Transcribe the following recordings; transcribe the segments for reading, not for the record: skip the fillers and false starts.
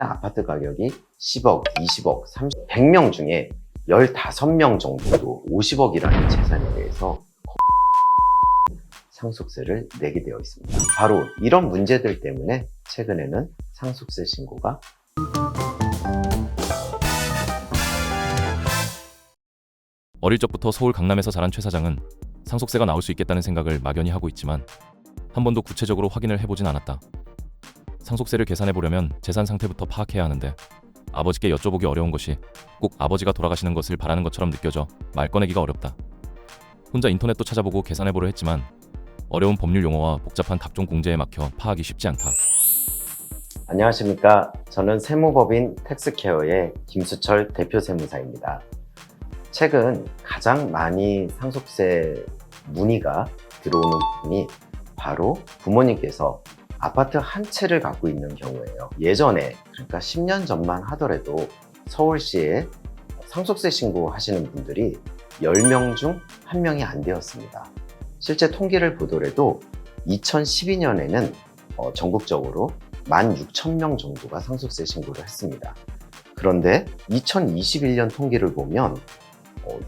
아파트 가격이 10억, 20억, 30억, 100명 중에 15명 정도도 50억이라는 재산에 대해서 상속세를 내게 되어 있습니다. 바로 이런 문제들 때문에 최근에는 상속세 신고가 어릴 적부터 서울 강남에서 자란 최 사장은 상속세가 나올 수 있겠다는 생각을 막연히 하고 있지만 한 번도 구체적으로 확인을 해보진 않았다. 상속세를 계산해보려면 재산 상태부터 파악해야 하는데 아버지께 여쭤보기 어려운 것이 꼭 아버지가 돌아가시는 것을 바라는 것처럼 느껴져 말 꺼내기가 어렵다. 혼자 인터넷도 찾아보고 계산해보려 했지만 어려운 법률 용어와 복잡한 각종 공제에 막혀 파악이 쉽지 않다. 안녕하십니까. 저는 세무법인 텍스케어의 김수철 대표 세무사입니다. 최근 가장 많이 상속세 문의가 들어오는 부분이 바로 부모님께서 아파트 한 채를 갖고 있는 경우예요. 예전에, 그러니까 10년 전만 하더라도 서울시에 상속세 신고하시는 분들이 10명 중 1명이 안 되었습니다. 실제 통계를 보더라도 2012년에는 전국적으로 16,000명 정도가 상속세 신고를 했습니다. 그런데 2021년 통계를 보면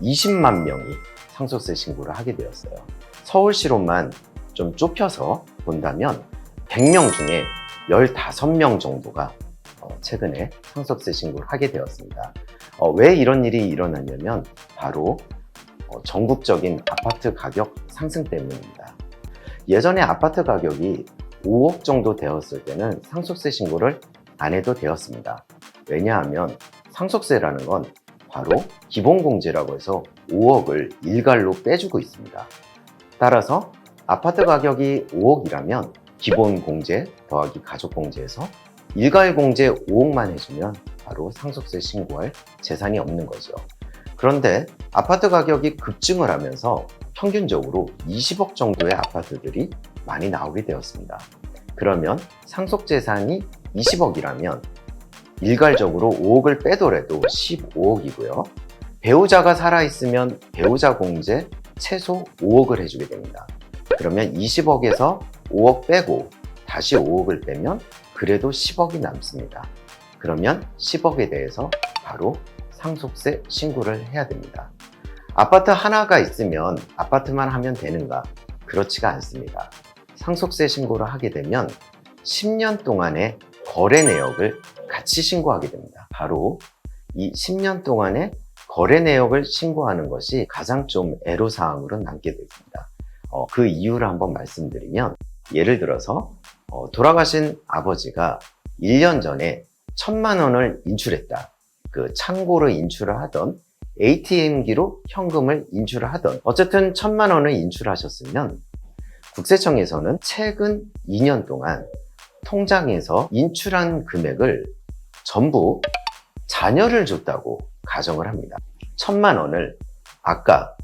20만 명이 상속세 신고를 하게 되었어요. 서울시로만 좀 좁혀서 본다면 100명 중에 15명 정도가 최근에 상속세 신고를 하게 되었습니다. 왜 이런 일이 일어나냐면 바로 전국적인 아파트 가격 상승 때문입니다. 예전에 아파트 가격이 5억 정도 되었을 때는 상속세 신고를 안 해도 되었습니다. 왜냐하면 상속세라는 건 바로 기본공제라고 해서 5억을 일괄로 빼주고 있습니다. 따라서 아파트 가격이 5억이라면 기본공제 더하기 가족공제에서 일괄공제 5억만 해주면 바로 상속세 신고할 재산이 없는 거죠. 그런데 아파트 가격이 급증을 하면서 평균적으로 20억 정도의 아파트들이 많이 나오게 되었습니다. 그러면 상속재산이 20억이라면 일괄적으로 5억을 빼더라도 15억이고요. 배우자가 살아있으면 배우자 공제 최소 5억을 해주게 됩니다. 그러면 20억에서 5억 빼고 다시 5억을 빼면 그래도 10억이 남습니다. 그러면 10억에 대해서 바로 상속세 신고를 해야 됩니다. 아파트 하나가 있으면 아파트만 하면 되는가? 그렇지가 않습니다. 상속세 신고를 하게 되면 10년 동안의 거래 내역을 같이 신고하게 됩니다. 바로 이 10년 동안의 거래 내역을 신고하는 것이 가장 좀 애로사항으로 남게 됩니다. 그 이유를 한번 말씀드리면, 예를 들어서 돌아가신 아버지가 1년 전에 1,000만 원을 인출했다. 그 창고로 인출을 하던, ATM기로 현금을 인출을 하던, 어쨌든 1,000만 원을 인출하셨으면 국세청에서는 최근 2년 동안 통장에서 인출한 금액을 전부 자녀를 줬다고 가정을 합니다. 1,000만 원을 아까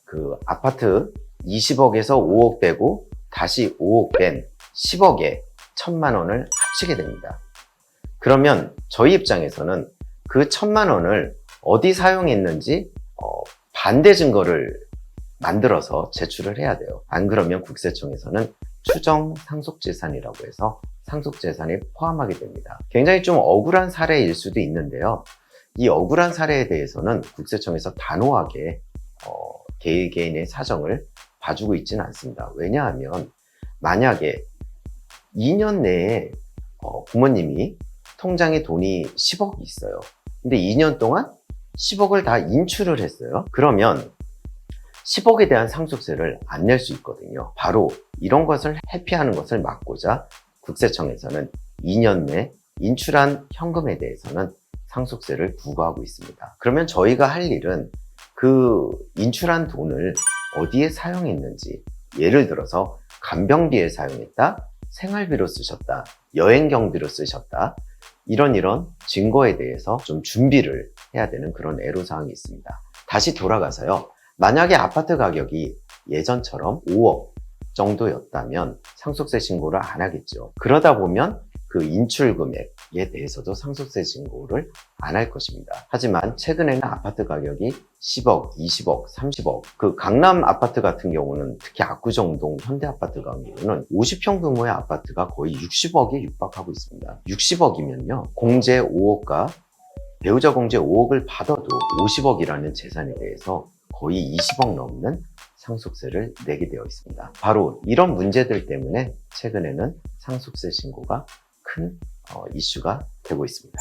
그 아파트 20억에서 5억 빼고 다시 5억 뺀 10억에 1,000만 원을 합치게 됩니다. 그러면 저희 입장에서는 그 1,000만 원을 어디 사용했는지 반대 증거를 만들어서 제출을 해야 돼요. 안 그러면 국세청에서는 추정 상속재산이라고 해서 상속재산에 포함하게 됩니다. 굉장히 좀 억울한 사례일 수도 있는데요. 이 억울한 사례에 대해서는 국세청에서 단호하게 개개인의 사정을 봐주고 있지는 않습니다. 왜냐하면 만약에 2년 내에 부모님이 통장에 돈이 10억이 있어요. 근데 2년 동안 10억을 다 인출을 했어요. 그러면 10억에 대한 상속세를 안 낼 수 있거든요. 바로 이런 것을 회피하는 것을 막고자 국세청에서는 2년 내 인출한 현금에 대해서는 상속세를 부과하고 있습니다. 그러면 저희가 할 일은 그 인출한 돈을 어디에 사용했는지, 예를 들어서 간병비에 사용했다, 생활비로 쓰셨다, 여행 경비로 쓰셨다, 이런 증거에 대해서 좀 준비를 해야 되는 그런 애로사항이 있습니다. 다시 돌아가서요. 만약에 아파트 가격이 예전처럼 5억 정도였다면 상속세 신고를 안 하겠죠. 그러다 보면 그 인출 금액, 대해서도 상속세 신고를 안 할 것입니다. 하지만 최근에는 아파트 가격이 10억, 20억, 30억, 그 강남 아파트 같은 경우는 특히 압구정동 현대 아파트 같은 경우는 50평 규모의 아파트가 거의 60억에 육박하고 있습니다. 60억이면요, 공제 5억과 배우자 공제 5억을 받아도 50억이라는 재산에 대해서 거의 20억 넘는 상속세를 내게 되어 있습니다. 바로 이런 문제들 때문에 최근에는 상속세 신고가 큰 이슈가 되고 있습니다.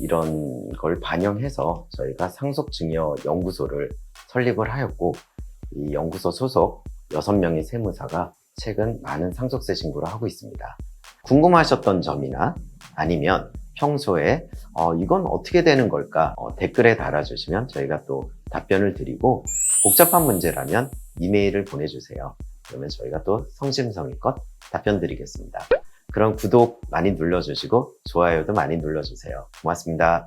이런 걸 반영해서 저희가 상속증여 연구소를 설립을 하였고, 이 연구소 소속 6명의 세무사가 최근 많은 상속세 신고를 하고 있습니다. 궁금하셨던 점이나 아니면 평소에 이건 어떻게 되는 걸까 댓글에 달아주시면 저희가 또 답변을 드리고, 복잡한 문제라면 이메일을 보내주세요. 그러면 저희가 또 성심성의껏 답변 드리겠습니다. 그럼 구독 많이 눌러주시고 좋아요도 많이 눌러주세요. 고맙습니다.